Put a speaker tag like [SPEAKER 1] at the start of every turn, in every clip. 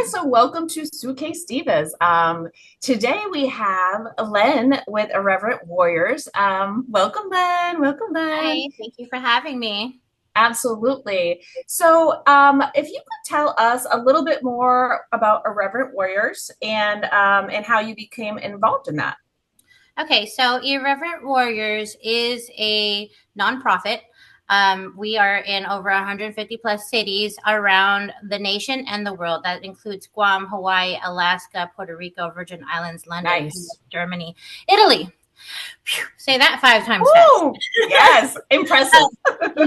[SPEAKER 1] so welcome to Suitcase Divas. Today we have Len with Irreverent Warriors. Welcome, Len. Welcome, Len.
[SPEAKER 2] Hi, thank you for having me.
[SPEAKER 1] Absolutely. So, if you could tell us a little bit more about Irreverent Warriors and how you became involved in that.
[SPEAKER 2] Okay, so Irreverent Warriors is a nonprofit. We are in over 150 plus cities around the nation and the world. That includes Guam, Hawaii, Alaska, Puerto Rico, Virgin Islands, London,
[SPEAKER 1] Nice.
[SPEAKER 2] Germany, Italy. Phew, say that 5 times fast.
[SPEAKER 1] Woo! Yes, impressive.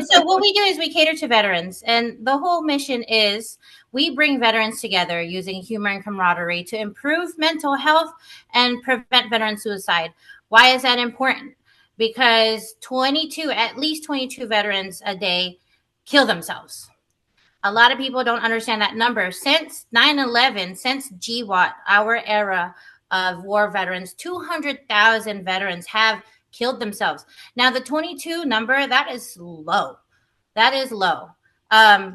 [SPEAKER 2] So what we do is we cater to veterans, and the whole mission is we bring veterans together using humor and camaraderie to improve mental health and prevent veteran suicide. Why is that important? Because at least 22 veterans a day kill themselves. A lot of people don't understand that number. Since 9/11, since GWAT, our era of war veterans, 200,000 veterans have killed themselves. Now, the 22 number, that is low. That is low.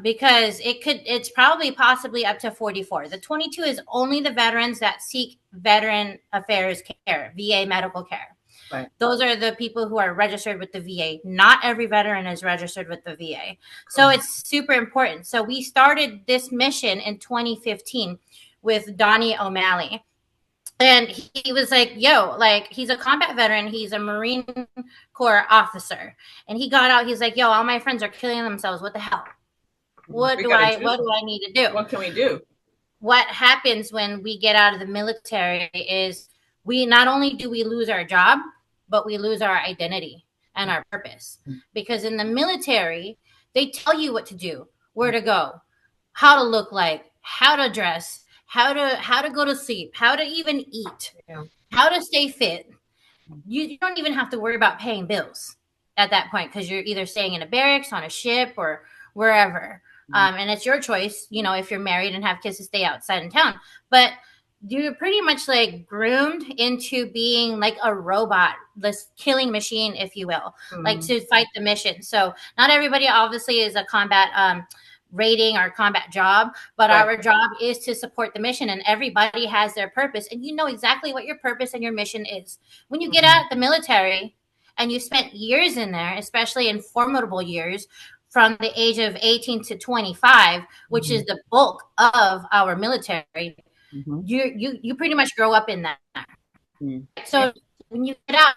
[SPEAKER 2] Because it's probably possibly up to 44. The 22 is only the veterans that seek veteran affairs care, VA medical care.
[SPEAKER 1] Right.
[SPEAKER 2] Those are the people who are registered with the VA. Not every veteran is registered with the VA. So it's super important. So we started this mission in 2015 with Donnie O'Malley. And he was like, yo, like, he's a combat veteran. He's a Marine Corps officer. And he got out. He's like, yo, all my friends are killing themselves. What the hell? What do I need to do?
[SPEAKER 1] What can we do?
[SPEAKER 2] What happens when we get out of the military is we not only do we lose our job, but we lose our identity and our purpose. Because in the military, they tell you what to do, where to go, how to look like, how to dress, how to go to sleep, how to even eat, how to stay fit. You don't even have to worry about paying bills at that point because you're either staying in a barracks, on a ship, or wherever. And it's your choice, if you're married and have kids, to stay outside in town. But you're pretty much like groomed into being like a robot, this killing machine, if you will, like to fight the mission. So not everybody obviously is a combat rating or combat job, but our job is to support the mission, and everybody has their purpose, and you know exactly what your purpose and your mission is. When you get out of the military and you spent years in there, especially in formidable years from the age of 18 to 25, which is the bulk of our military, you pretty much grow up in that. So when you get out,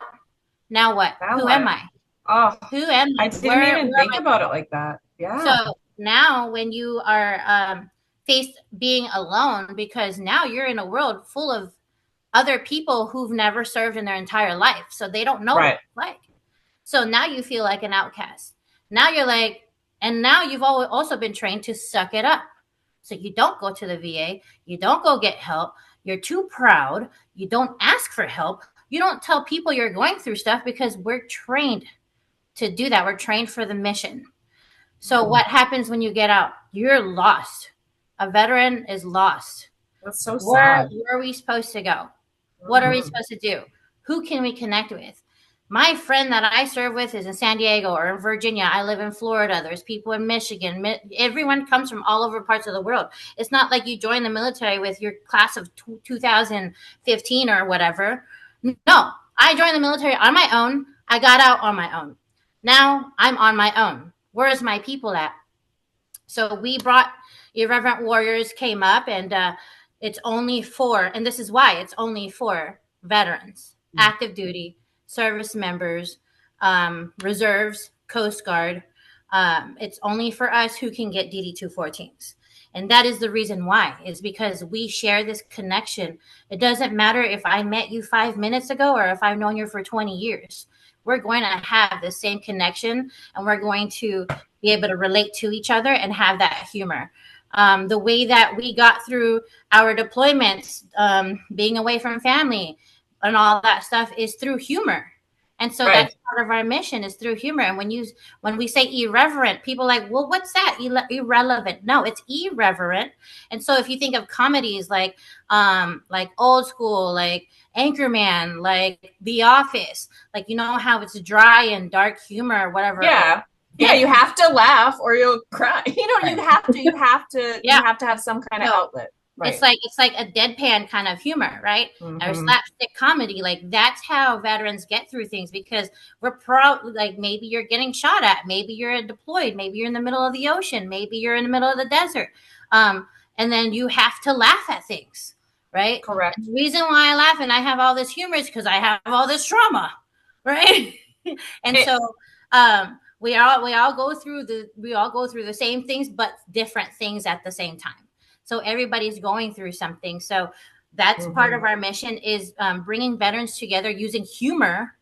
[SPEAKER 2] now what? Who am I?
[SPEAKER 1] Oh,
[SPEAKER 2] who am I?
[SPEAKER 1] I didn't even think about it like that. Yeah.
[SPEAKER 2] So now when you are faced being alone, because now you're in a world full of other people who've never served in their entire life, so they don't know what it's like. So now you feel like an outcast. Now you're like, and now you've also been trained to suck it up. So you don't go to the VA, you don't go get help, you're too proud, you don't ask for help, you don't tell people you're going through stuff because we're trained to do that. We're trained for the mission. So what happens when you get out? You're lost. A veteran is lost.
[SPEAKER 1] That's so sad.
[SPEAKER 2] Where are we supposed to go? What are we supposed to do? Who can we connect with? My friend that I serve with is in San Diego or in Virginia. I live in Florida. There's people in Michigan. Everyone comes from all over parts of the world. It's not like you join the military with your class of 2015 or whatever. No, I joined the military on my own. I got out on my own. Now I'm on my own. Where's my people at? So we brought Irreverent Warriors came up, and it's only for, and this is why it's only for veterans, active duty, service members, reserves, Coast Guard. It's only for us who can get DD-214s. And that is the reason why, is because we share this connection. It doesn't matter if I met you 5 minutes ago or if I've known you for 20 years. We're going to have the same connection, and we're going to be able to relate to each other and have that humor. The way that we got through our deployments, being away from family and all that stuff, is through humor. And so that's part of our mission, is through humor. And when we say irreverent, people are like, well, what's that? Irrelevant. No, it's irreverent. And so if you think of comedies like Old School, like Anchorman, like The Office, like, you know how it's dry and dark humor or whatever.
[SPEAKER 1] Yeah. Yeah, you have to laugh or you'll cry. You have to have some kind of outlet. Right.
[SPEAKER 2] It's like a deadpan kind of humor, right? Or
[SPEAKER 1] Mm-hmm.
[SPEAKER 2] slapstick comedy. Like that's how veterans get through things because like maybe you're getting shot at, maybe you're deployed, maybe you're in the middle of the ocean, maybe you're in the middle of the desert, and then you have to laugh at things, right? And
[SPEAKER 1] Correct.
[SPEAKER 2] the reason why I laugh and I have all this humor is because I have all this trauma, right? And
[SPEAKER 1] It,
[SPEAKER 2] so we all go through the same things, but different things at the same time. So everybody's going through something. So that's part
[SPEAKER 1] mm-hmm.
[SPEAKER 2] of our mission is bringing veterans together using humor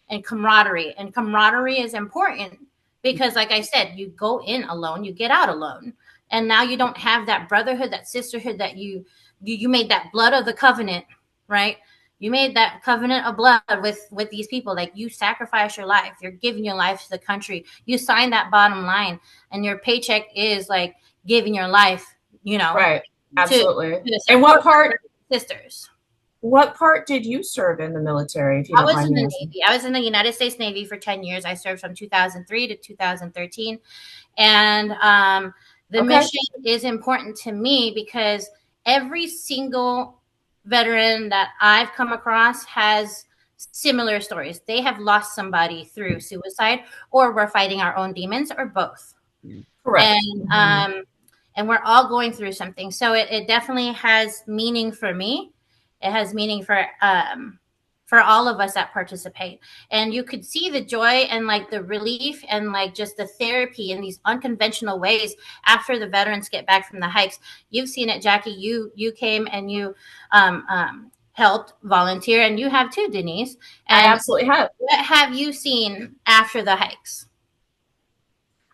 [SPEAKER 2] and camaraderie. And camaraderie is important because, like I said, you go in alone, you get out alone, and now you don't have that brotherhood, that sisterhood that you made that blood of the covenant, right? You made that covenant of blood with these people. Like you sacrifice your life, you're giving your life to the country. You sign that bottom line, and your paycheck is like giving your life,
[SPEAKER 1] Right. Absolutely.
[SPEAKER 2] to
[SPEAKER 1] And
[SPEAKER 2] support sisters.
[SPEAKER 1] what part did you serve in the military, if you
[SPEAKER 2] I
[SPEAKER 1] don't
[SPEAKER 2] was
[SPEAKER 1] mind
[SPEAKER 2] in
[SPEAKER 1] me
[SPEAKER 2] the
[SPEAKER 1] asking?
[SPEAKER 2] Navy. I was in the United States Navy for 10 years. I served from 2003 to 2013. And the
[SPEAKER 1] Okay.
[SPEAKER 2] mission is important to me because every single veteran that I've come across has similar stories. They have lost somebody through suicide, or we're fighting our own demons, or both.
[SPEAKER 1] Correct.
[SPEAKER 2] And
[SPEAKER 1] Mm-hmm.
[SPEAKER 2] and we're all going through something. So it definitely has meaning for me. It has meaning for all of us that participate. And you could see the joy and like the relief and like just the therapy in these unconventional ways after the veterans get back from the hikes. You've seen it, Jackie. You came and you helped volunteer, and you have too, Denise.
[SPEAKER 1] I
[SPEAKER 2] And
[SPEAKER 1] absolutely have.
[SPEAKER 2] what have you seen after the hikes?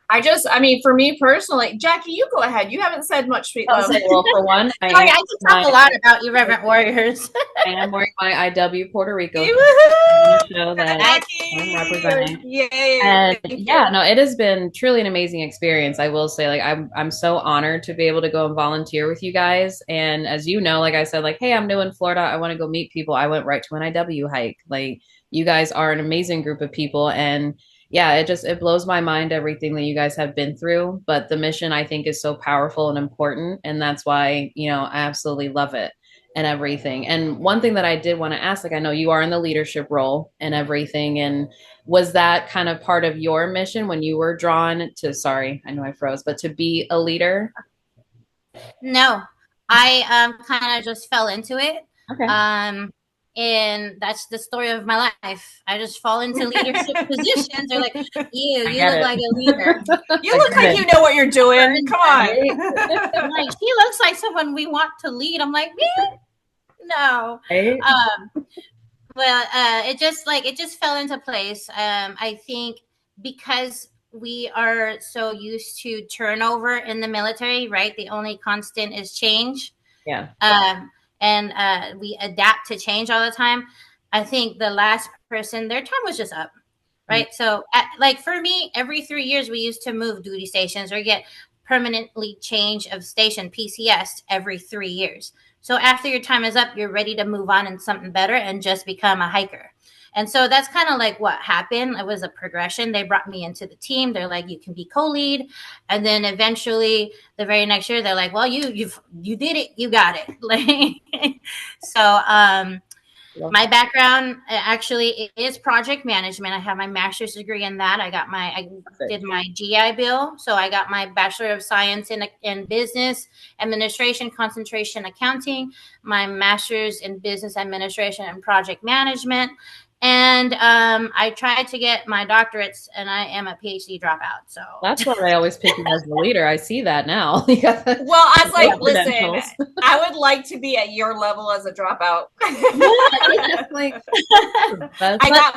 [SPEAKER 1] I mean, for me personally, Jackie, you go ahead. You haven't said much, sweet
[SPEAKER 3] I'll
[SPEAKER 1] love.
[SPEAKER 3] say, well, for one,
[SPEAKER 2] Sorry, I can talk a lot about Irreverent Warriors.
[SPEAKER 3] I am wearing my IW Puerto Rico shirt
[SPEAKER 1] Woohoo!
[SPEAKER 3] to show that I'm
[SPEAKER 1] Jackie!
[SPEAKER 3] representing.
[SPEAKER 1] Yay!
[SPEAKER 3] And
[SPEAKER 1] Thank
[SPEAKER 3] yeah,
[SPEAKER 1] you.
[SPEAKER 3] no, it has been truly an amazing experience. I will say, like, I'm so honored to be able to go and volunteer with you guys. And as you know, like I said, like, hey, I'm new in Florida. I want to go meet people. I went right to an IW hike. Like, you guys are an amazing group of people, and yeah, it blows my mind everything that you guys have been through. But the mission, I think, is so powerful and important, and that's why, I absolutely love it and everything. And one thing that I did want to ask, like, I know you are in the leadership role and everything, and was that kind of part of your mission when you were drawn to, sorry, I know I froze, but to be a leader?
[SPEAKER 2] No, I kind of just fell into it.
[SPEAKER 3] Okay.
[SPEAKER 2] And that's the story of my life. I just fall into leadership positions. They're like, you look like a leader.
[SPEAKER 1] You look like you know what you're doing. Come on.
[SPEAKER 2] I'm like, she looks like someone we want to lead. I'm like, me? No.
[SPEAKER 3] Right?
[SPEAKER 2] Well, it just fell into place. I think because we are so used to turnover in the military, right? The only constant is change.
[SPEAKER 3] Yeah.
[SPEAKER 2] And we adapt to change all the time. I think the last person, their time was just up, right? So, like for me, every 3 years we used to move duty stations or get permanently change of station PCS every 3 years. So after your time is up, you're ready to move on in something better and just become a hiker. And so that's kind of like what happened. It was a progression. They brought me into the team. They're like, you can be co-lead. And then eventually the very next year, they're like, well, you did it. You got it. Like, so my background actually is project management. I have my master's degree in that. I did my GI Bill. So I got my Bachelor of Science in Business Administration, concentration accounting, my master's in Business Administration and Project Management. And I tried to get my doctorates, and I am a PhD dropout. So
[SPEAKER 3] that's why I always pick you as the leader. I see that now.
[SPEAKER 1] Well, I was like, listen, I would like to be at your level as a dropout.
[SPEAKER 3] Like,
[SPEAKER 1] I got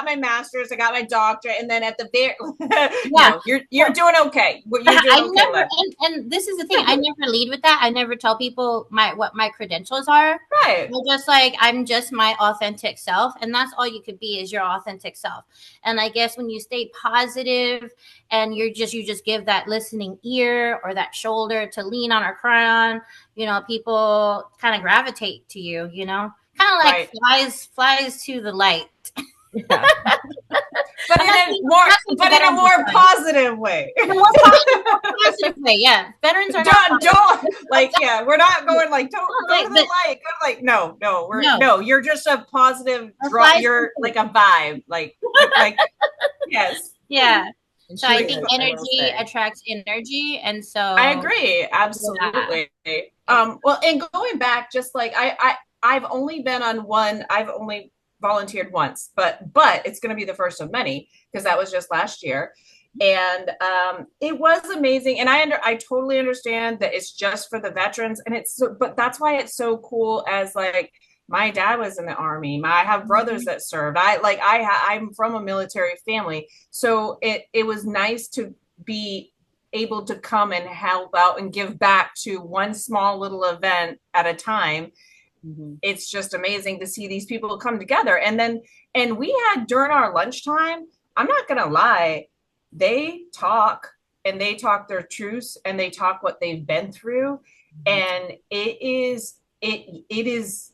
[SPEAKER 1] my master's, I got my doctorate, and then at the very, no, you're doing okay. You're doing okay.
[SPEAKER 2] And this is the thing, I never lead with that. I never tell people what my credentials are.
[SPEAKER 1] Right.
[SPEAKER 2] I'm just my authentic self, and that's all you could be, is your authentic self. And I guess when you stay positive and you just give that listening ear or that shoulder to lean on or cry on, people kind of gravitate to you, kind of like flies to the light.
[SPEAKER 1] Yeah. but in a more positive way.
[SPEAKER 2] In a more positive way, yeah. Veterans are
[SPEAKER 1] don't like, yeah, we're not going like, don't go to the light. No, you're just a positive draw. You're like a vibe, like yes.
[SPEAKER 2] Yeah. So I think energy attracts energy, and so
[SPEAKER 1] I agree, absolutely. Yeah. Well, and going back, just like I've only been on one. I've only volunteered once, but it's going to be the first of many because that was just last year, and it was amazing. And I totally understand that it's just for the veterans, and but that's why it's so cool. As like, my dad was in the Army. I have brothers that served. I'm from a military family. So it was nice to be able to come and help out and give back to one small little event at a time. Mm-hmm. It's just amazing to see these people come together. And we had, during our lunchtime, I'm not going to lie, they talk their truths, and they talk what they've been through. Mm-hmm. And it is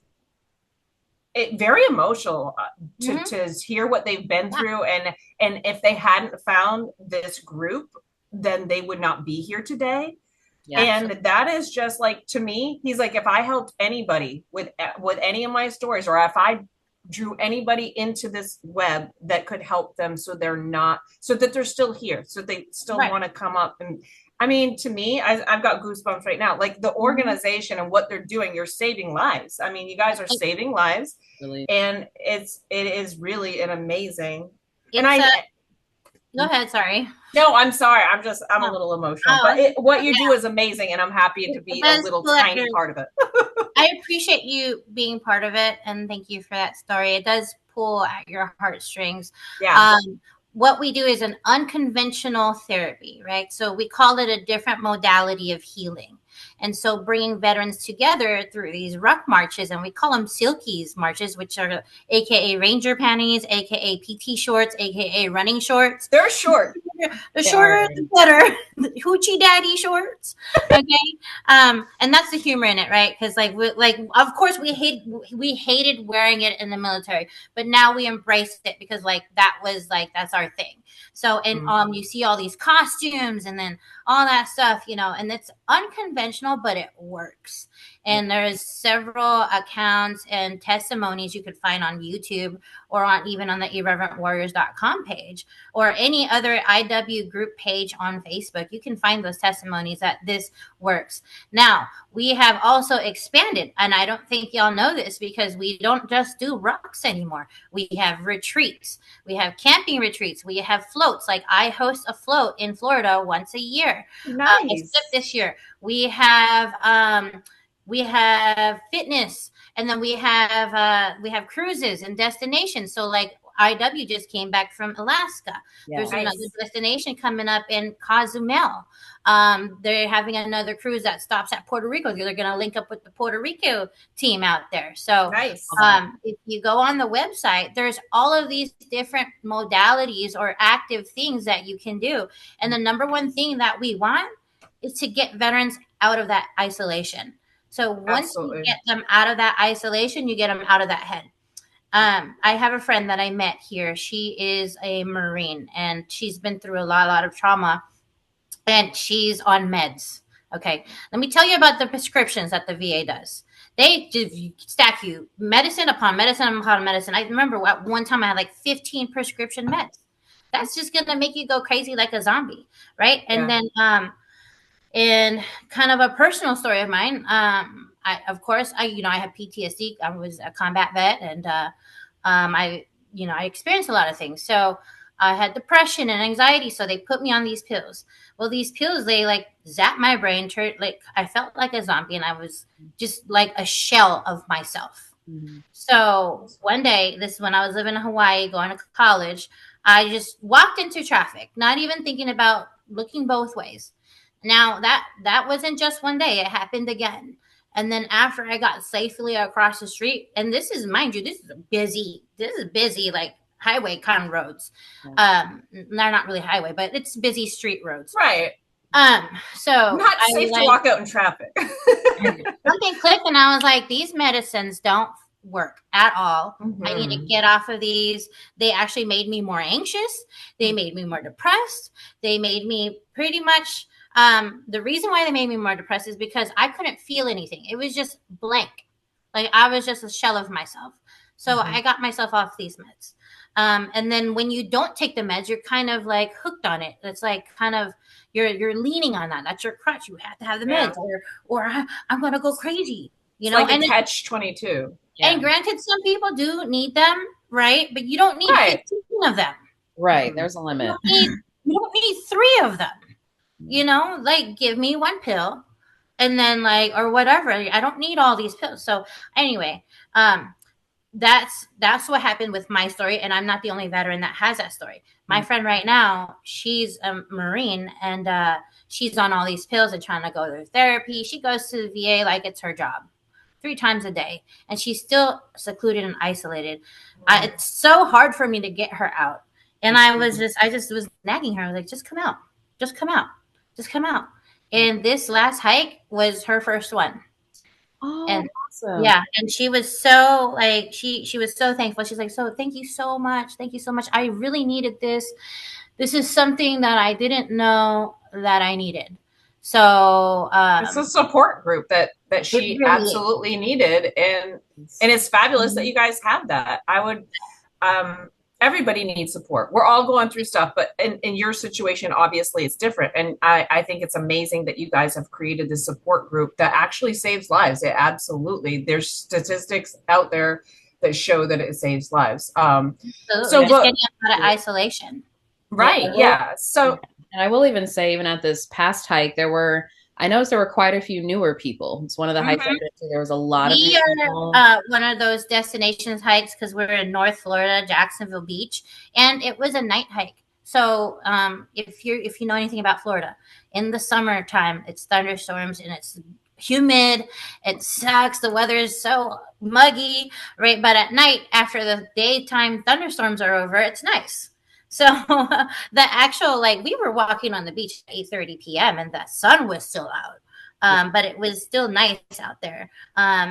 [SPEAKER 1] very emotional to hear what they've been through. And if they hadn't found this group, then they would not be here today. Yeah, and that is just like, to me, he's like, if I helped anybody with any of my stories, or if I drew anybody into this web that could help them, so that they're still here, so they still want to come up. And I mean, to me, I've got goosebumps right now. Like, the organization and what they're doing, you're saving lives. I mean, you guys are saving lives, really. And it is really an amazing. Go
[SPEAKER 2] ahead. Sorry.
[SPEAKER 1] No, I'm sorry. I'm a little emotional, but what you do is amazing, and I'm happy to be a little tiny part of it.
[SPEAKER 2] I appreciate you being part of it, and thank you for that story. It does pull at your heartstrings. Yeah. What we do is an unconventional therapy, right? So we call it a different modality of healing. And so bringing veterans together through these ruck marches, and we call them Silkies marches, which are AKA Ranger panties, AKA PT shorts, AKA running shorts.
[SPEAKER 1] They're short.
[SPEAKER 2] The shorter, the better. Hoochie daddy shorts. Okay. And that's the humor in it, right? Because of course we hated wearing it in the military, but now we embrace it because that's our thing. So, and you see all these costumes and then all that stuff, and it's unconventional, but it works. And there's several accounts and testimonies you could find on YouTube, or even on the irreverentwarriors.com page, or any other IW group page on Facebook. You can find those testimonies that this works. Now, we have also expanded, and I don't think y'all know this, because we don't just do rucks anymore. We have retreats. We have camping retreats. We have floats. Like, I host a float in Florida once a year.
[SPEAKER 1] Nice.
[SPEAKER 2] Except this year. We have fitness, and then we have cruises and destinations. So like, IW just came back from Alaska. Yeah, there's another destination coming up in Cozumel. They're having another cruise that stops at Puerto Rico. They're going to link up with the Puerto Rico team out there. So
[SPEAKER 1] nice.
[SPEAKER 2] If you go on the website, there's all of these different modalities or active things that you can do. And the number one thing that we want is to get veterans out of that isolation. So once you get them out of that isolation, you get them out of that head. I have a friend that I met here. She is a Marine, and she's been through a lot of trauma, and she's on meds. Okay. Let me tell you about the prescriptions that the VA does. They just stack you medicine upon medicine upon medicine. I remember at one time I had like 15 prescription meds. That's just going to make you go crazy like a zombie. Right. And then, in kind of a personal story of mine, I have PTSD. I was a combat vet, and I experienced a lot of things. So I had depression and anxiety. So they put me on these pills. Well, these pills, they like zapped my brain. Like, I felt like a zombie, and I was just like a shell of myself. Mm-hmm. So one day, this is when I was living in Hawaii, going to college, I just walked into traffic, not even thinking about looking both ways. Now, that wasn't just one day. It happened again. And then after I got safely across the street, and this is, mind you, this is busy, like highway kind of roads. They're not really highway, but it's busy street roads.
[SPEAKER 1] Right.
[SPEAKER 2] So
[SPEAKER 1] not safe to walk out in traffic.
[SPEAKER 2] Something clicked, and I was like, these medicines don't work at all.
[SPEAKER 1] Mm-hmm.
[SPEAKER 2] I need to get off of these. They actually made me more anxious. They made me more depressed. They made me pretty much, the reason why they made me more depressed is because I couldn't feel anything. It was just blank. Like I was just a shell of myself. So I got myself off these meds. And then when you don't take the meds, you're kind of like hooked on it. It's like kind of you're leaning on that. That's your crutch. You have to have the meds, or I'm gonna go crazy. You know,
[SPEAKER 1] like
[SPEAKER 2] and
[SPEAKER 1] catch-22.
[SPEAKER 2] And granted, some people do need them, right? But you don't need 15 of them.
[SPEAKER 3] Right. There's a limit.
[SPEAKER 2] You don't need 3 of them. You know, like give me 1 pill, and then like or whatever. I don't need all these pills. So anyway, that's what happened with my story, and I'm not the only veteran that has that story. My friend right now, she's a Marine, and she's on all these pills and trying to go to therapy. She goes to the VA like it's her job 3 times a day, and she's still secluded and isolated. It's so hard for me to get her out, and I just was nagging her. I was like, just come out, just come out, just come out. And this last hike was her first one.
[SPEAKER 3] Oh,
[SPEAKER 2] and
[SPEAKER 3] awesome.
[SPEAKER 2] Yeah, and she was so like she was so thankful. She's like, so thank you so much, I really needed this. This is something that I didn't know that I needed. So
[SPEAKER 1] it's a support group that she really absolutely needed, and it's fabulous that you guys have that. I would everybody needs support. We're all going through stuff, but in your situation, obviously it's different. And I think it's amazing that you guys have created this support group that actually saves lives. It absolutely, there's statistics out there that show that it saves lives. So
[SPEAKER 2] just getting out of isolation.
[SPEAKER 1] Right. Yeah. So,
[SPEAKER 3] and I will even say, even at this past hike, I noticed there were quite a few newer people. It's one of the hikes I did. There was a lot of people.
[SPEAKER 2] One of those destinations hikes because we're in North Florida, Jacksonville Beach, and it was a night hike. So if you know anything about Florida, in the summertime, it's thunderstorms and it's humid. It sucks. The weather is so muggy, right? But at night, after the daytime thunderstorms are over, it's nice. So the actual, like, we were walking on the beach at 8:30 p.m. and the sun was still out, but it was still nice out there.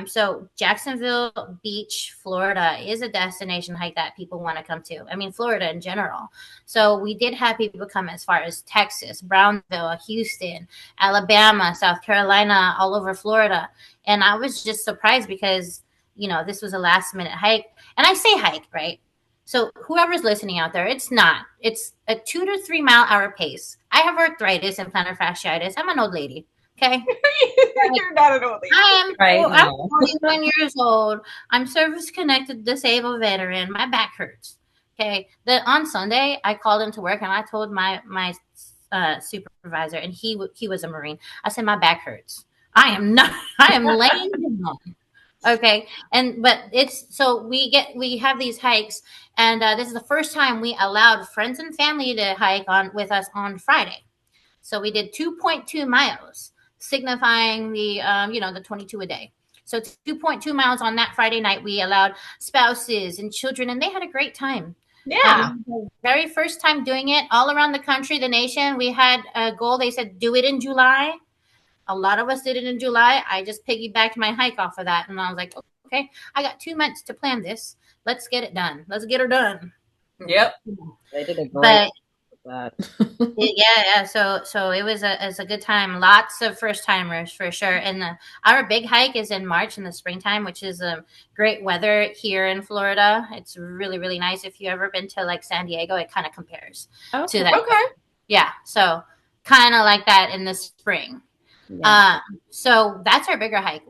[SPEAKER 2] So Jacksonville Beach, Florida is a destination hike that people want to come to. I mean, Florida in general. So we did have people come as far as Texas, Brownsville, Houston, Alabama, South Carolina, all over Florida. And I was just surprised because, you know, this was a last minute hike. And I say hike, right? So whoever's listening out there, it's a 2 to 3 mile hour pace. I have arthritis and plantar fasciitis. I'm an old lady. Okay.
[SPEAKER 1] You're not an old lady.
[SPEAKER 2] I'm 41 years old. I'm service connected disabled veteran. My back hurts. Okay. On Sunday, I called into work and I told my supervisor, and he was a Marine. I said, my back hurts. I am laying down. Okay. But it's, so we have these hikes, and this is the first time we allowed friends and family to hike with us on Friday. So we did 2.2 miles, signifying the 22 a day. So 2.2 miles on that Friday night. We allowed spouses and children, and they had a great time.
[SPEAKER 1] Yeah.
[SPEAKER 2] The very first time doing it all around the country, the nation. We had a goal. They said, do it in July. A lot of us did it in July. I just piggybacked my hike off of that. And I was like, okay, I got 2 months to plan this. Let's get it done. Let's get her done.
[SPEAKER 1] Yep.
[SPEAKER 3] They did a great job with that.
[SPEAKER 2] Yeah. So it was a good time. Lots of first timers for sure. And our big hike is in March in the springtime, which is great weather here in Florida. It's really, really nice. If you've ever been to like San Diego, it kind of compares to that.
[SPEAKER 1] Okay.
[SPEAKER 2] Yeah. So kind of like that in the spring. Yeah. So that's our bigger hike.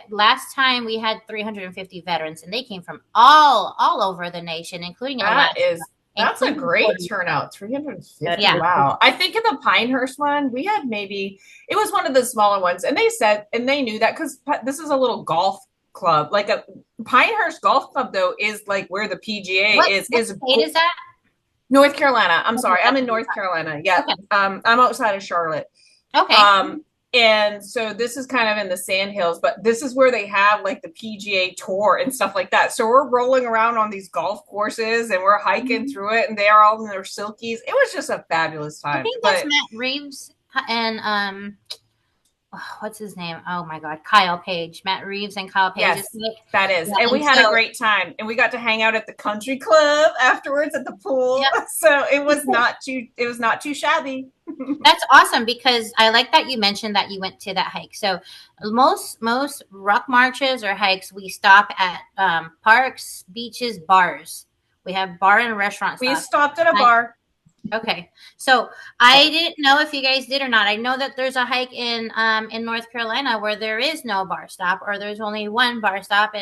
[SPEAKER 2] Last time we had 350 veterans, and they came from all over the nation, including
[SPEAKER 1] that's a great turnout. 350. Yeah. Wow. I think in the Pinehurst one, we had it was one of the smaller ones, and they said, and they knew that because this is a little golf club, like a Pinehurst Golf Club, though, is like where the PGA is.
[SPEAKER 2] What state is that?
[SPEAKER 1] North Carolina. I'm sorry. I'm in North Carolina. Yeah. Okay. I'm outside of Charlotte.
[SPEAKER 2] Okay.
[SPEAKER 1] And so this is kind of in the Sandhills, but this is where they have like the PGA Tour and stuff like that. So we're rolling around on these golf courses and we're hiking through it, and they are all in their Silkies. It was just a fabulous time.
[SPEAKER 2] I think that's Matt Reeves and what's his name? Oh my God, Kyle Page, Matt Reeves and Kyle Page.
[SPEAKER 1] Yes, that is.
[SPEAKER 2] Yeah,
[SPEAKER 1] And we
[SPEAKER 2] and
[SPEAKER 1] had a
[SPEAKER 2] so
[SPEAKER 1] great time. And we got to hang out at the country club afterwards at the pool.
[SPEAKER 2] yeah,
[SPEAKER 1] So it was not too shabby.
[SPEAKER 2] that's awesome because I like that you mentioned that you went to that hike. So most ruck marches or hikes, we stop at parks, beaches, bars. We have bar and restaurant
[SPEAKER 1] We
[SPEAKER 2] stops.
[SPEAKER 1] stopped at a
[SPEAKER 2] I,
[SPEAKER 1] bar.
[SPEAKER 2] okay, so I didn't know if you guys did or not. I know that there's a hike in North Carolina where there is no bar stop or there's only one bar stop,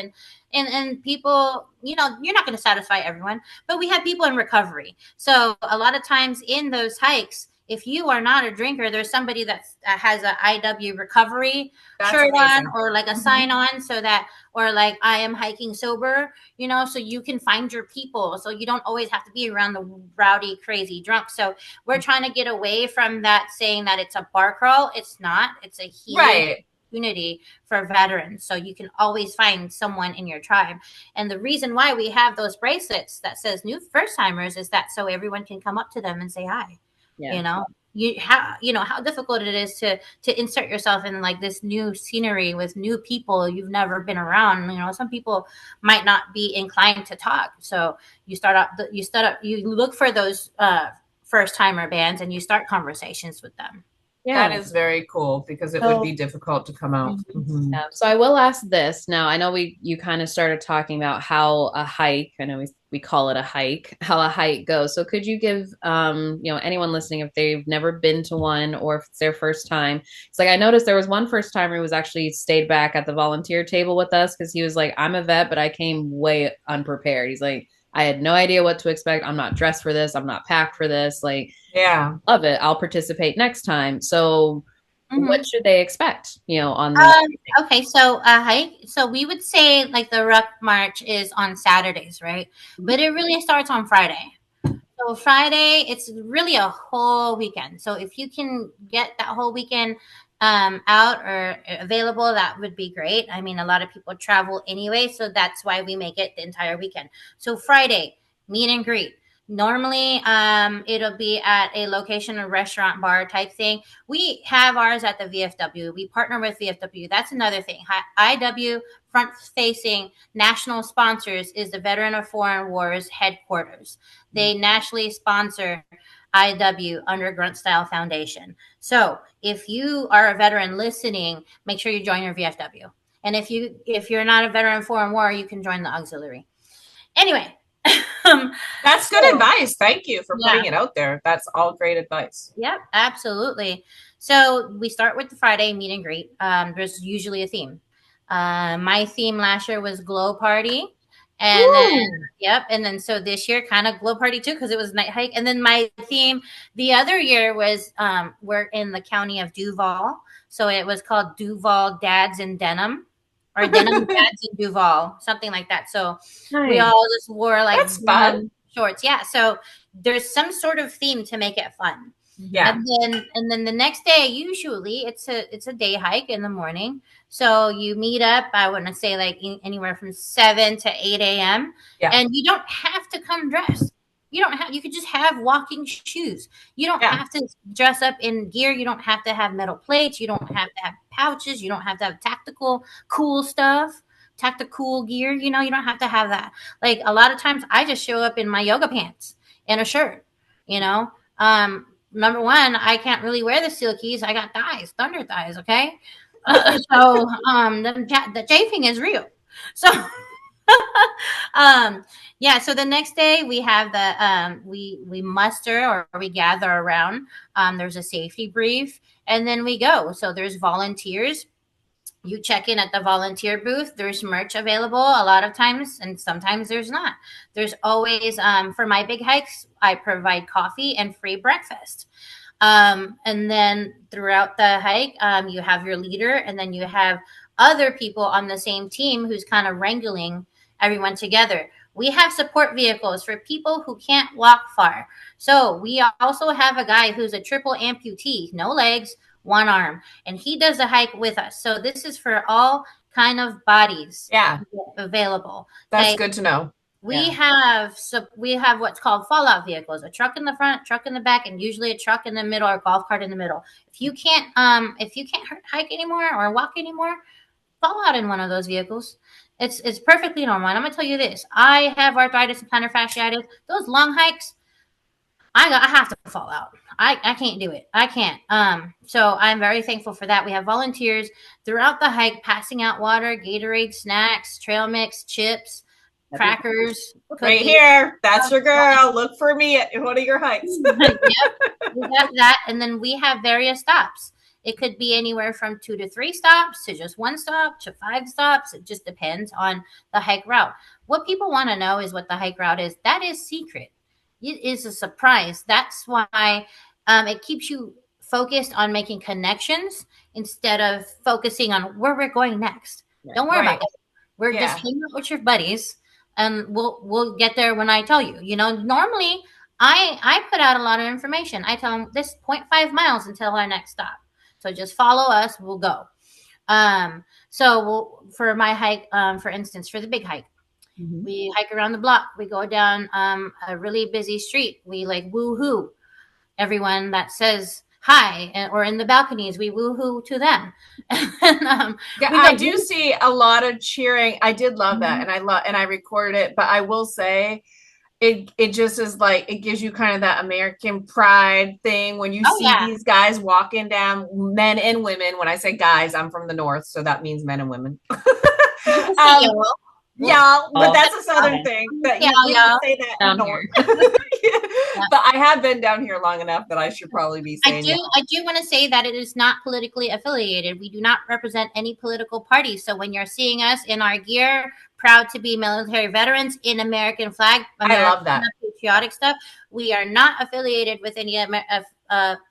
[SPEAKER 2] and people, you're not going to satisfy everyone, but we have people in recovery. So a lot of times in those hikes, if you are not a drinker, there's somebody that has an IW recovery
[SPEAKER 1] That's
[SPEAKER 2] shirt on
[SPEAKER 1] amazing.
[SPEAKER 2] or like a sign on, so that, or like, I am hiking sober, so you can find your people. So you don't always have to be around the rowdy, crazy drunk. So we're trying to get away from that, saying that it's a bar crawl. It's not. It's a healing
[SPEAKER 1] Right.
[SPEAKER 2] opportunity for veterans. So you can always find someone in your tribe. And the reason why we have those bracelets that says new first timers is that so everyone can come up to them and say hi.
[SPEAKER 3] Yeah.
[SPEAKER 2] How difficult it is to insert yourself in like this new scenery with new people you've never been around. Some people might not be inclined to talk, so you look for those first timer bands and you start conversations with them.
[SPEAKER 3] Yeah.
[SPEAKER 1] That is very cool because it would be difficult to come out. Mm-hmm.
[SPEAKER 3] Yeah. So I will ask this now. I know you kind of started talking about how a hike, I know we call it a hike, how a hike goes. So could you give anyone listening, if they've never been to one or if it's their first time? It's like I noticed there was one first timer who was actually stayed back at the volunteer table with us because he was like, I'm a vet, but I came way unprepared. He's like, I had no idea what to expect. I'm not dressed for this. I'm not packed for this. Like,
[SPEAKER 1] Yeah.
[SPEAKER 3] love it. I'll participate next time. So what should they expect, on the
[SPEAKER 2] Okay, so a hike. So we would say like the ruck march is on Saturdays, right? But it really starts on Friday. So Friday, it's really a whole weekend. So if you can get that whole weekend out or available, that would be great. I mean, a lot of people travel anyway, so that's why we make it the entire weekend. So Friday, meet and greet. Normally, it'll be at a location, a restaurant, bar type thing. We have ours at the VFW. We partner with VFW. That's another thing. IW, front facing national sponsors, is the Veteran of Foreign Wars headquarters. They nationally sponsor IW under Grunt Style Foundation. So if you are a veteran listening, make sure you join your VFW. And if you're not a veteran of foreign war, you can join the auxiliary. Anyway.
[SPEAKER 1] That's good advice. Thank you for putting it out there. That's all great advice.
[SPEAKER 2] Yep, absolutely. So we start with the Friday meet and greet. There's usually a theme. My theme last year was glow party. And then so this year kind of glow party too, because it was night hike. And then my theme the other year was we're in the county of Duval, so it was called Duval Dads in Denim, or Denim Dads in Duval, something like that. So we all just wore like
[SPEAKER 1] that's fun
[SPEAKER 2] shorts. Yeah, so there's some sort of theme to make it fun.
[SPEAKER 1] Yeah.
[SPEAKER 2] And then the next day, usually it's a day hike in the morning. So you meet up, I want to say like anywhere from 7 to 8 a.m.
[SPEAKER 1] Yeah.
[SPEAKER 2] And you don't have to come dressed. You could just have walking shoes. You don't have to dress up in gear. You don't have to have metal plates. You don't have to have pouches. You don't have to have tactical cool stuff, tactical gear. You don't have to have that. Like a lot of times I just show up in my yoga pants and a shirt, number one, I can't really wear the Silkies. I got thighs, thunder thighs. Okay. So the chafing is real. So, so the next day we have we muster or we gather around. There's a safety brief and then we go. So there's volunteers. You check in at the volunteer booth. There's merch available a lot of times, and sometimes there's not. There's always, for my big hikes, I provide coffee and free breakfast. And then throughout the hike, you have your leader, and then you have other people on the same team who's kind of wrangling everyone together. We have support vehicles for people who can't walk far. So we also have a guy who's a triple amputee, no legs, one arm, and he does the hike with us. So this is for all kind of bodies available.
[SPEAKER 1] That's good to know.
[SPEAKER 2] We have what's called fallout vehicles, a truck in the front, truck in the back, and usually a truck in the middle or a golf cart in the middle. If you can't hike anymore or walk anymore, fall out in one of those vehicles. It's perfectly normal. And I'm gonna tell you this: I have arthritis and plantar fasciitis. Those long hikes, I have to fall out. I can't do it. I can't. So I'm very thankful for that. We have volunteers throughout the hike passing out water, Gatorade, snacks, trail mix, chips, crackers.
[SPEAKER 1] Right here. That's your girl. Look for me at one of your hikes.
[SPEAKER 2] Yep. We have that. And then we have various stops. It could be anywhere from 2 to 3 stops to just 1 stop to 5 stops. It just depends on the hike route. What people want to know is what the hike route is. That is secret. It is a surprise. That's why it keeps you focused on making connections instead of focusing on where we're going next. Don't worry about it. We're just hanging out with your buddies, and we'll get there when I tell you. You know, normally I put out a lot of information. I tell them this 0.5 miles until our next stop. So just follow us. We'll go. So for my hike, for instance, for the big hike, we hike around the block. We go down a really busy street. We like woo-hoo everyone that says hi, or in the balconies, we woo-hoo to them. And,
[SPEAKER 1] I do see a lot of cheering. I did love that, and I recorded it. But I will say, it just is like, it gives you kind of that American pride thing when you see these guys walking down, men and women. When I say guys, I'm from the north, so that means men and women. Yeah, but that's a southern thing. That you say that down north. But I have been down here long enough that I should probably be saying
[SPEAKER 2] I do want to say that it is not politically affiliated. We do not represent any political party. So when you're seeing us in our gear, proud to be military veterans in American flag,
[SPEAKER 1] I love that
[SPEAKER 2] patriotic stuff. We are not affiliated with any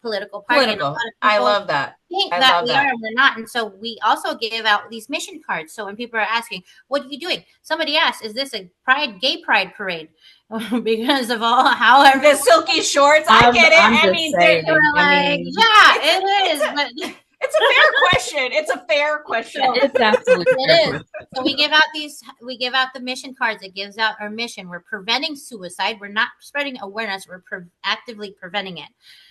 [SPEAKER 2] political party.
[SPEAKER 1] I love that.
[SPEAKER 2] Think that we are and we're not. And so we also give out these mission cards. So when people are asking, what are you doing? Somebody asks, is this a gay pride parade? Because of however
[SPEAKER 1] the silky shorts. I get it. I mean,
[SPEAKER 2] it is. But
[SPEAKER 1] it's a fair question. It's a fair question.
[SPEAKER 3] It's absolutely
[SPEAKER 2] it is. So we give out the mission cards. It gives out our mission. We're preventing suicide. We're not spreading awareness. We're actively preventing it.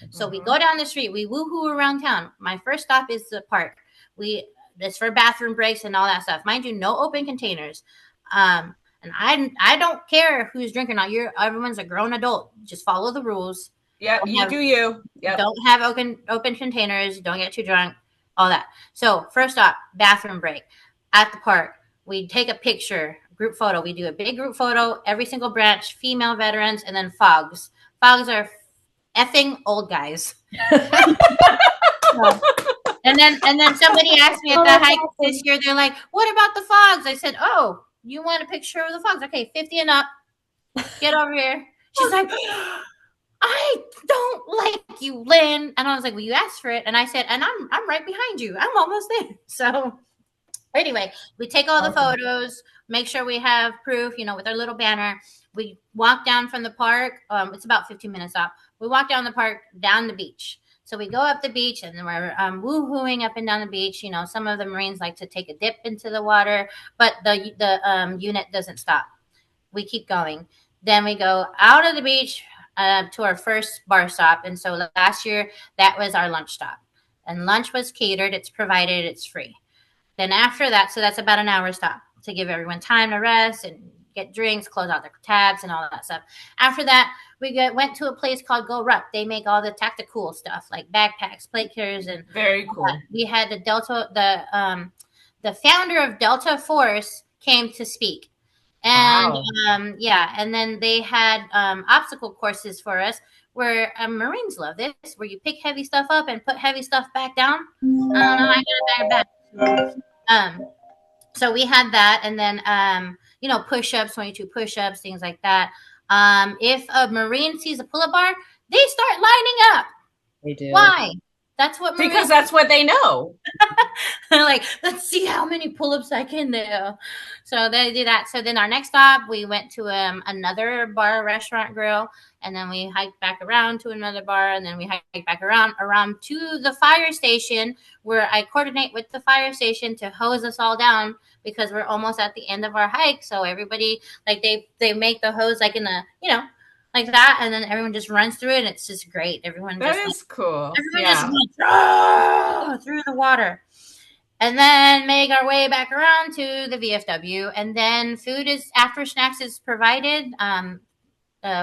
[SPEAKER 2] So we go down the street. We woo-hoo around town. My first stop is the park. It's for bathroom breaks and all that stuff. Mind you, no open containers. And I don't care who's drinking. Everyone's a grown adult. Just follow the rules.
[SPEAKER 1] Yeah, you do you. Yep.
[SPEAKER 2] Don't have open containers. Don't get too drunk. All that. So first up, bathroom break at the park. We take a picture, group photo. We do a big group photo, every single branch, female veterans, and then fogs. Fogs are effing old guys. And then somebody asked me at the hike this year, they're like, what about the fogs? I said, oh, you want a picture of the fogs? Okay, 50 and up. Get over here. She's like, I don't like you, Lynn. And I was like, well, you asked for it. And I said, and I'm right behind you. I'm almost there. So anyway, we take all the photos, make sure we have proof, with our little banner. We walk down from the park. It's about 15 minutes up. We walk down the park, down the beach. So we go up the beach and we're woo-hooing up and down the beach. Some of the Marines like to take a dip into the water, but the unit doesn't stop. We keep going. Then we go out of the beach to our first bar stop. And so last year, that was our lunch stop. And lunch was catered. It's provided. It's free. Then after that, so that's about an hour stop to give everyone time to rest and get drinks, close out their tabs and all that stuff. After that, we went to a place called Go Ruck. They make all the tactical stuff like backpacks, plate carriers, and
[SPEAKER 1] very cool.
[SPEAKER 2] We had the founder of Delta Force came to speak. And and then they had obstacle courses for us where Marines love this, where you pick heavy stuff up and put heavy stuff back down. I got it back. So we had that, and then push-ups, 22 push-ups, things like that. If a Marine sees a pull-up bar, they start lining up.
[SPEAKER 3] They do.
[SPEAKER 2] Why? That's what
[SPEAKER 1] because that's what they know.
[SPEAKER 2] like, let's see how many pull-ups I can do. So they do that. So then our next stop, we went to another bar, restaurant, grill, and then we hiked back around to another bar, and then we hiked back around to the fire station, where I coordinate with the fire station to hose us all down because we're almost at the end of our hike. So everybody, like, they make the hose like in the, like that, and then everyone just runs through it, and it's just great. Everyone
[SPEAKER 1] That
[SPEAKER 2] just
[SPEAKER 1] is cool.
[SPEAKER 2] everyone just runs through the water. And then make our way back around to the VFW. And then food is, after snacks is provided.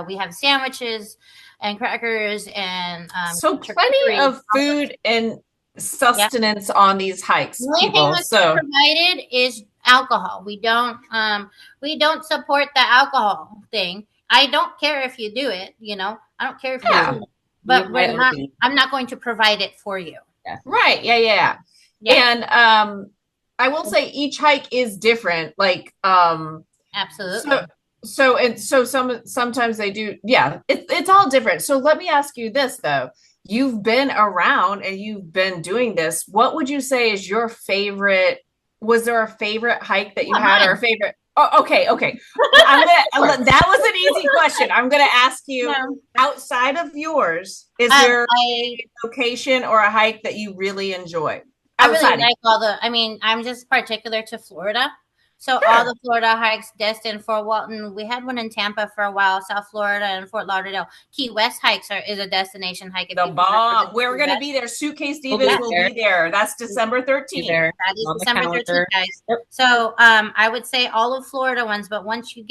[SPEAKER 2] We have sandwiches and crackers and
[SPEAKER 1] so plenty of food and sustenance on these hikes.
[SPEAKER 2] The only thing that's provided is alcohol. We don't support the alcohol thing. I don't care if you do it, I don't care if you do it. But I'm not going to provide it for you.
[SPEAKER 1] Yeah. Right. Yeah. And I will say each hike is different. Like
[SPEAKER 2] absolutely.
[SPEAKER 1] So sometimes they do. Yeah, it's all different. So let me ask you this though. You've been around and you've been doing this. What would you say is your favorite? Was there a favorite hike that you had or a favorite? Oh, okay. That was an easy question. I'm gonna ask you outside of yours. Is there a location or a hike that you really enjoy?
[SPEAKER 2] I really like I'm just particular to Florida. So all the Florida hikes, Destin, Fort Walton, we had one in Tampa for a while, South Florida and Fort Lauderdale. Key West hikes is a destination hike.
[SPEAKER 1] The bomb. We're going to be there. Suitcase Divas will be there. That's December 13th.
[SPEAKER 2] That is December 13th, guys. Yep. So I would say all of Florida ones, but once you're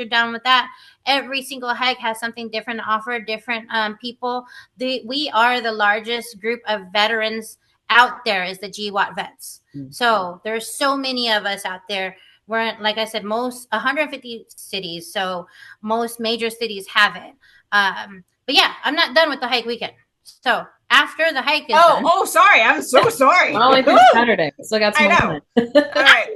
[SPEAKER 2] done with that, every single hike has something different to offer, different people. We are the largest group of veterans out there is the GWAT vets. So there's so many of us out there. We're, like I said, most 150 cities. So most major cities have it. But yeah, I'm not done with the hike weekend. So after the hike is done.
[SPEAKER 1] Oh, sorry. I'm so sorry.
[SPEAKER 3] Well, only through Saturday. Still got some time.
[SPEAKER 1] All right.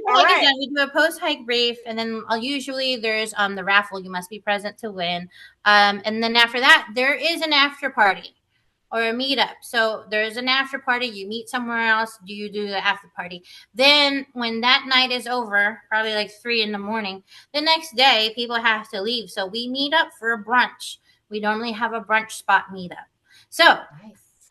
[SPEAKER 2] We do a post-hike brief, and then usually there's the raffle. You must be present to win. And then after that, there is an after party. Or a meetup. So there's an after party. You meet somewhere else. You do the after party. Then when that night is over, probably like 3 a.m, the next day people have to leave. So we meet up for a brunch. We normally have a brunch spot meetup. So,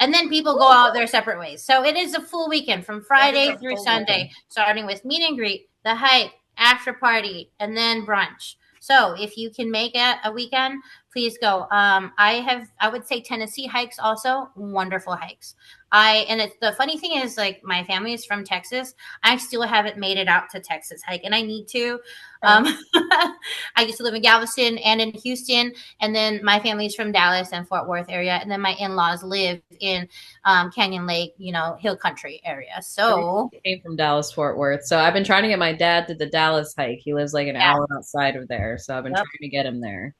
[SPEAKER 2] and then people go out their separate ways. So it is a full weekend from Friday through Sunday, starting with meet and greet, the hike, after party, and then brunch. So if you can make it a weekend, please go. I would say Tennessee hikes also wonderful hikes. The funny thing is, like, my family is from Texas. I still haven't made it out to Texas hike, and I need to. I used to live in Galveston and in Houston, and then my family's from Dallas and Fort Worth area, and then my in-laws live in Canyon Lake, Hill Country area. So
[SPEAKER 3] I came from Dallas, Fort Worth. So I've been trying to get my dad to the Dallas hike. He lives like an hour outside of there, so I've been trying to get him there.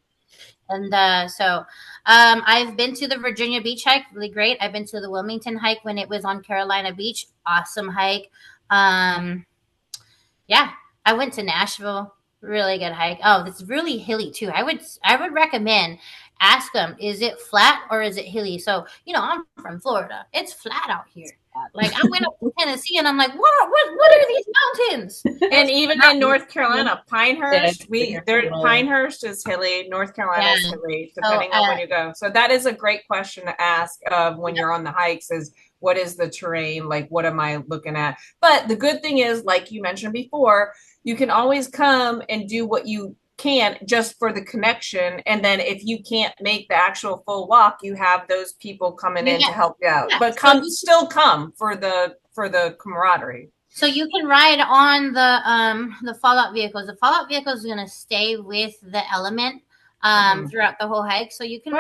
[SPEAKER 2] And I've been to the Virginia Beach hike, really great. I've been to the Wilmington hike when it was on Carolina Beach, awesome hike. I went to Nashville, really good hike. Oh, it's really hilly too. I would recommend, ask them, is it flat or is it hilly? So, I'm from Florida. It's flat out here. Like, I went up to Tennessee and I'm like, what are these mountains?
[SPEAKER 1] And even in North Carolina, Pinehurst, Pinehurst is hilly. North Carolina is hilly, depending on when you go. So that is a great question to ask when you're on the hikes is, what is the terrain? Like, what am I looking at? But the good thing is, like you mentioned before, you can always come and do what you can just for the connection, and then if you can't make the actual full walk, you have those people coming in to help you out. But still come for the camaraderie.
[SPEAKER 2] So you can ride on the fallout vehicles. The fallout vehicle is going to stay with the element throughout the whole hike. So you can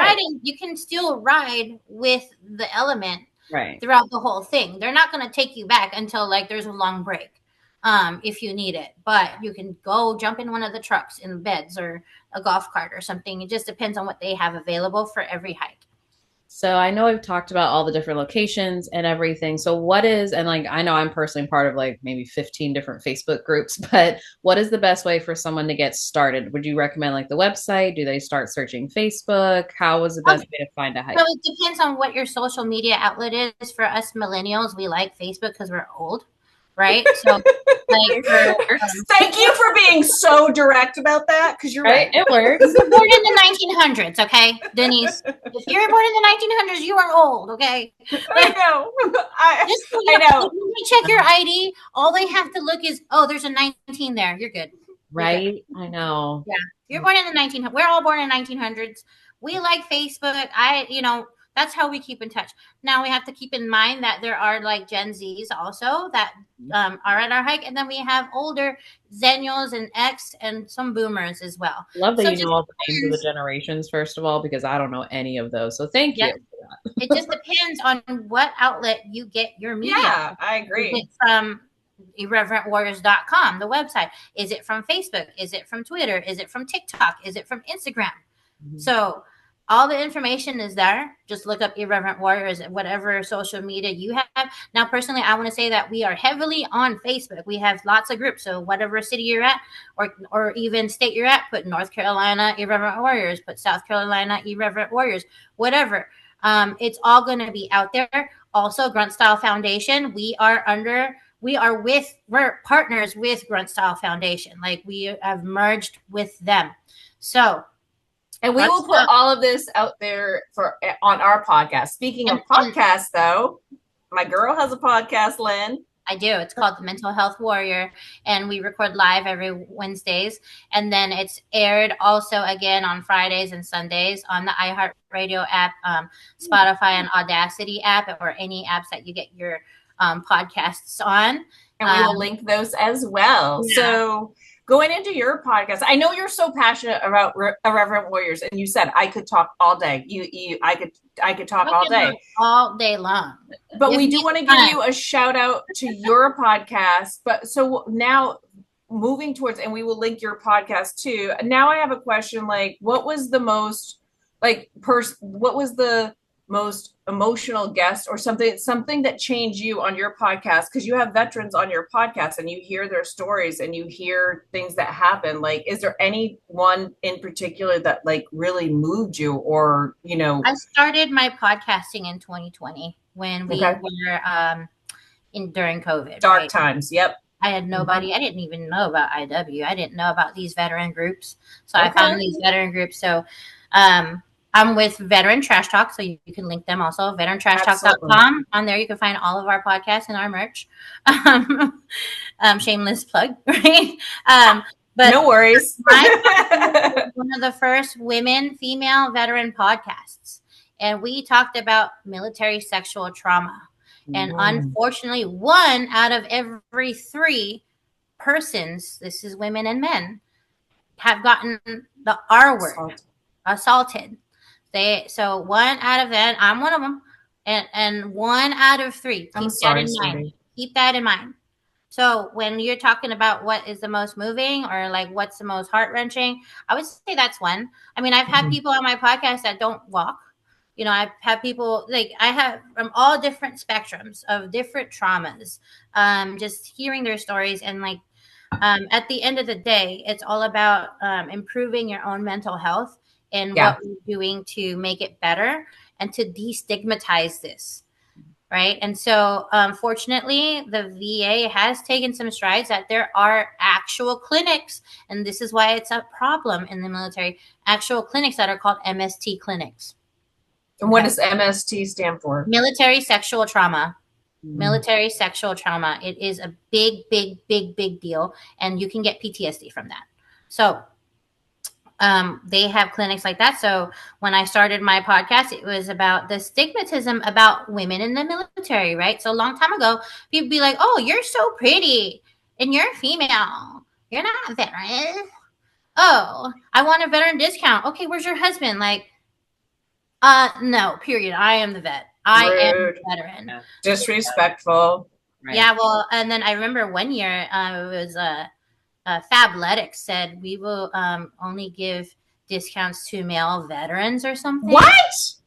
[SPEAKER 2] you can still ride with the element throughout the whole thing. They're not going to take you back until like there's a long break. If you need it, but you can go jump in one of the trucks in beds or a golf cart or something. It just depends on what they have available for every hike.
[SPEAKER 3] So I know I've talked about all the different locations and everything. So what is, and like, I know I'm personally part of like maybe 15 different Facebook groups, but what is the best way for someone to get started? Would you recommend like the website? Do they start searching Facebook? How was the best way to find a
[SPEAKER 2] So
[SPEAKER 3] hike?
[SPEAKER 2] it depends on what your social media outlet is. For us millennials, we like Facebook because we're old, right? So, like for
[SPEAKER 3] It works,
[SPEAKER 1] Thank you for being so direct about that, because you're
[SPEAKER 3] right?
[SPEAKER 1] right.
[SPEAKER 3] It works.
[SPEAKER 2] you were born in the 1900s, okay, Denise? If you were born in the 1900s, you are old, okay?
[SPEAKER 1] I know.
[SPEAKER 2] Just so
[SPEAKER 1] I
[SPEAKER 2] you know,
[SPEAKER 1] know.
[SPEAKER 2] when they check your ID, all they have to look is, oh, there's a 19 there. You're good. You're good.
[SPEAKER 3] Right? I know.
[SPEAKER 2] Yeah, you're born in the 1900s. We're all born in 1900s. We like Facebook. That's how we keep in touch. Now we have to keep in mind that there are like Gen Zs also that are at our hike, and then we have older Zennials and X and some Boomers as well.
[SPEAKER 3] Love that
[SPEAKER 2] So
[SPEAKER 3] you
[SPEAKER 2] it
[SPEAKER 3] know
[SPEAKER 2] just
[SPEAKER 3] all the names of the
[SPEAKER 2] depends.
[SPEAKER 3] generations, first of all, because I don't know any of those. So thank
[SPEAKER 2] Yeah,
[SPEAKER 3] you.
[SPEAKER 2] it just depends on what outlet you get your media
[SPEAKER 1] Yeah,
[SPEAKER 2] from.
[SPEAKER 1] I
[SPEAKER 2] Is it
[SPEAKER 1] agree.
[SPEAKER 2] from irreverentwarriors.com, the website? Is it from Facebook? Is it from Twitter? Is it from TikTok? Is it from Instagram?
[SPEAKER 3] Mhm.
[SPEAKER 2] So all the information is there. Just look up Irreverent Warriors, whatever social media you have. Now, personally, I want to say that we are heavily on Facebook. We have lots of groups. So whatever city you're at, or even state you're at, put North Carolina Irreverent Warriors, put South Carolina Irreverent Warriors, whatever. It's all going to be out there. Also, Grunt Style Foundation. We're partners with Grunt Style Foundation. Like we have merged with them. So
[SPEAKER 1] And we will put all of this out there for on our podcast. Speaking of
[SPEAKER 2] and
[SPEAKER 1] podcasts, though, my girl has a podcast, Lynn.
[SPEAKER 2] I do. It's called The Mental Health Warrior, and we record live every Wednesdays. And then it's aired also again on Fridays and Sundays on the iHeartRadio app, Spotify, and Audacity app, or any apps that you get your podcasts on.
[SPEAKER 1] And we will link those as well.
[SPEAKER 2] Yeah.
[SPEAKER 1] So going into your podcast, I know you're so passionate about Irreverent Warriors, and you said I could talk all day. I could talk all day.
[SPEAKER 2] All day long.
[SPEAKER 1] But we do want to give you a shout out to your podcast. But so now moving towards, and we will link your podcast too. Now I have a question, like what was the most emotional guest or something that changed you on your podcast? Because you have veterans on your podcast and you hear their stories and you hear things that happen. Like, is there anyone in particular that like really moved you, or
[SPEAKER 2] I started my podcasting in 2020 when we were during COVID.
[SPEAKER 1] Dark times. Yep.
[SPEAKER 2] I had nobody. I didn't even know about IW. I didn't know about these veteran groups. So I found these veteran groups. So I'm with Veteran Trash Talk, so you can link them also, veterantrashtalk.com. On there, you can find all of our podcasts and our merch. Shameless plug, right? But
[SPEAKER 1] no worries.
[SPEAKER 2] One of the first female veteran podcasts. And we talked about military sexual trauma. And unfortunately, 1 out of every 3 persons, this is women and men, have gotten the R word, assaulted. So 1 out of them, I'm one of them, and 1 out of 3. Keep that in mind. So when you're talking about what is the most moving or like what's the most heart-wrenching, I would say that's one. I mean, I've had people on my podcast that don't walk. I've had people I have from all different spectrums of different traumas, just hearing their stories. And at the end of the day, it's all about improving your own mental health and what we're doing to make it better and to destigmatize this. Right. And so, fortunately, the VA has taken some strides that there are actual clinics. And this is why it's a problem in the military, actual clinics that are called MST clinics.
[SPEAKER 1] And what does MST stand for?
[SPEAKER 2] Military sexual trauma. Military sexual trauma. It is a big, big, big, big deal. And you can get PTSD from that. So they have clinics like that. So when I started my podcast, it was about the stigmatism about women in the military, right? So a long time ago, people be like, oh, you're so pretty and you're female. You're not a veteran. Oh, I want a veteran discount. Okay, where's your husband? No, period. I am the vet. I am a veteran.
[SPEAKER 1] Disrespectful.
[SPEAKER 2] Right. Yeah, well, and then I remember one year it was Fabletics said we will only give discounts to male veterans or something.
[SPEAKER 1] What?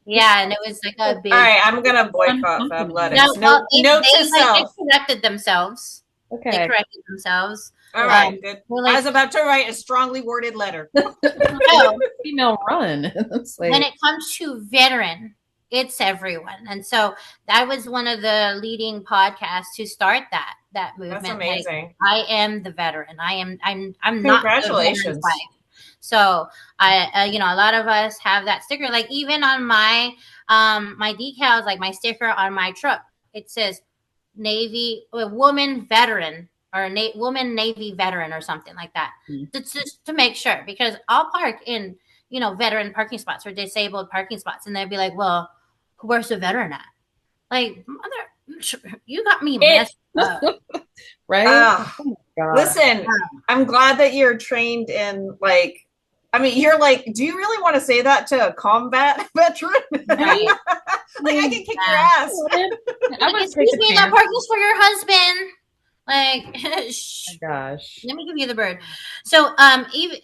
[SPEAKER 2] Yeah, and it was like a
[SPEAKER 1] All
[SPEAKER 2] big.
[SPEAKER 1] right, I'm gonna boycott
[SPEAKER 2] No,
[SPEAKER 1] Fabletics.
[SPEAKER 2] well,
[SPEAKER 1] Note to
[SPEAKER 2] they
[SPEAKER 1] self.
[SPEAKER 2] corrected themselves. They
[SPEAKER 3] Okay.
[SPEAKER 2] corrected themselves.
[SPEAKER 1] All right, good.
[SPEAKER 2] We're
[SPEAKER 1] I
[SPEAKER 2] like,
[SPEAKER 1] was about to write a strongly worded letter.
[SPEAKER 2] no.
[SPEAKER 3] Female run. It's
[SPEAKER 2] When
[SPEAKER 3] like,
[SPEAKER 2] it comes to veteran, it's everyone. And so that was one of the leading podcasts to start that
[SPEAKER 1] That's
[SPEAKER 2] movement. Like,
[SPEAKER 1] amazing.
[SPEAKER 2] I am the veteran. I'm not the veteran's
[SPEAKER 1] Congratulations.
[SPEAKER 2] wife. So a lot of us have that sticker. Like even on my decals, like my sticker on my truck, it says Navy woman veteran or woman Navy veteran or something like that. Just to make sure, because I'll park in veteran parking spots or disabled parking spots, and they'd be like, "Well, where's the veteran at?" Like, mother, you got me messed up.
[SPEAKER 3] right? Oh
[SPEAKER 1] Listen, I'm glad that you're trained in you're like, do you really want to say that to a combat veteran?
[SPEAKER 2] Right.
[SPEAKER 1] Like, I can kick your ass.
[SPEAKER 2] Excuse me, that parking's for your husband. Like,
[SPEAKER 3] Oh my gosh.
[SPEAKER 2] let me give you the bird. So, even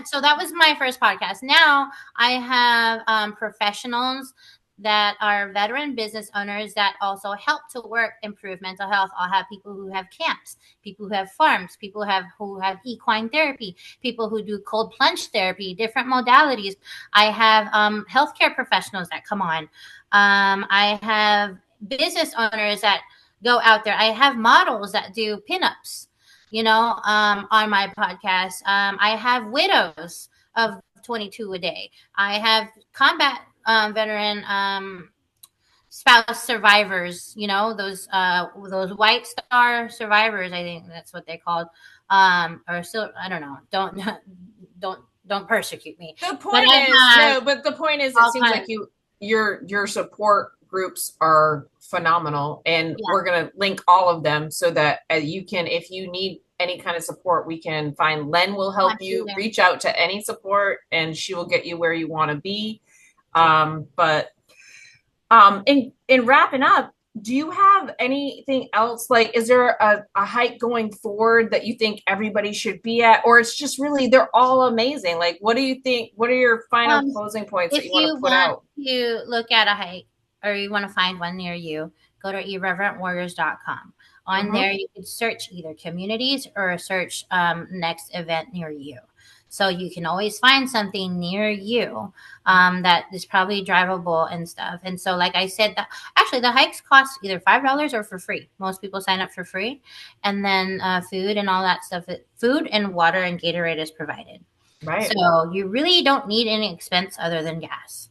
[SPEAKER 2] so that was my first podcast. Now I have professionals that are veteran business owners that also help to work improve mental health. I'll have people who have camps, people who have farms, people who have equine therapy, people who do cold plunge therapy, different modalities. I have healthcare professionals that come on. I have business owners that go out there. I have models that do pinups, on my podcast. I have widows of 22 a day. I have combat veteran spouse survivors, those white star survivors, I think that's what they called. Or still, I don't know. Don't persecute me.
[SPEAKER 1] The point is it seems like your support groups are phenomenal, and we're going to link all of them so that you can, if you need any kind of support, we can find Len will help you reach out to any support, and she will get you where you want to be. But in wrapping up, do you have anything else? Like, is there a hike going forward that you think everybody should be at, or it's just really they're all amazing? Like, what do you think? What are your final closing points that you want to put out?
[SPEAKER 2] If you look at a hike or you want to find one near you, go to irreverentwarriors.com. On there, you can search either communities or search next event near you. So you can always find something near you that is probably drivable and stuff. And so, like I said, actually the hikes cost either $5 or for free. Most people sign up for free. And then food and all that stuff. Food and water and Gatorade is provided.
[SPEAKER 1] Right.
[SPEAKER 2] So you really don't need any expense other than gas.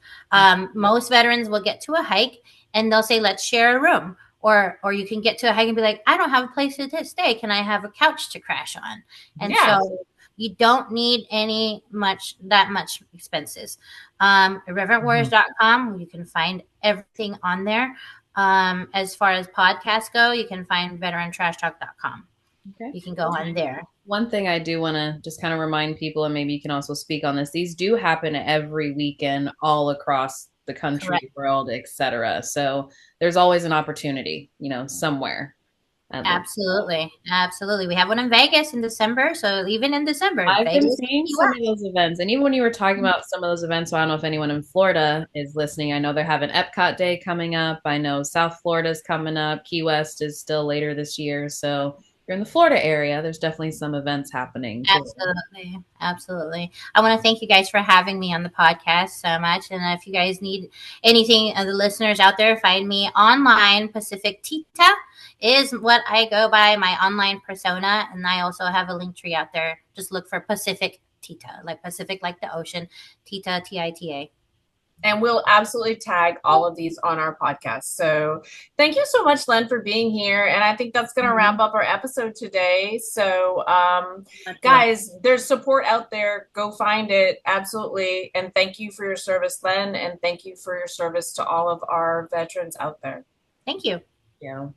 [SPEAKER 2] Most veterans will get to a hike and they'll say, let's share a room. Or you can get to a hike and be like, I don't have a place to stay. Can I have a couch to crash on? And so you don't need that much expenses. Irreverentwarriors.com, you can find everything on there. As far as podcasts go, you can find veterantrashtalk.com. Okay. You can go on there.
[SPEAKER 3] One thing I do want to just kind of remind people, and maybe you can also speak on this, these do happen every weekend all across the country, world, etc. So there's always an opportunity, somewhere.
[SPEAKER 2] Absolutely. We have one in Vegas in December. So even in December,
[SPEAKER 3] I've been seeing some of those events. And even when you were talking about some of those events, so I don't know if anyone in Florida is listening. I know they're having Epcot Day coming up. I know South Florida is coming up. Key West is still later this year. So if you're in the Florida area, there's definitely some events happening.
[SPEAKER 2] Absolutely. I want to thank you guys for having me on the podcast so much. And if you guys need anything, the listeners out there, find me online. Pacific Tita is what I go by, my online persona. And I also have a link tree out there. Just look for Pacific Tita, like Pacific, like the ocean, Tita, Tita.
[SPEAKER 1] And we'll absolutely tag all of these on our podcast. So thank you so much, Len, for being here. And I think that's going to wrap up our episode today. So guys, there's support out there. Go find it. Absolutely. And thank you for your service, Len. And thank you for your service to all of our veterans out there.
[SPEAKER 2] Thank you.
[SPEAKER 3] Yeah.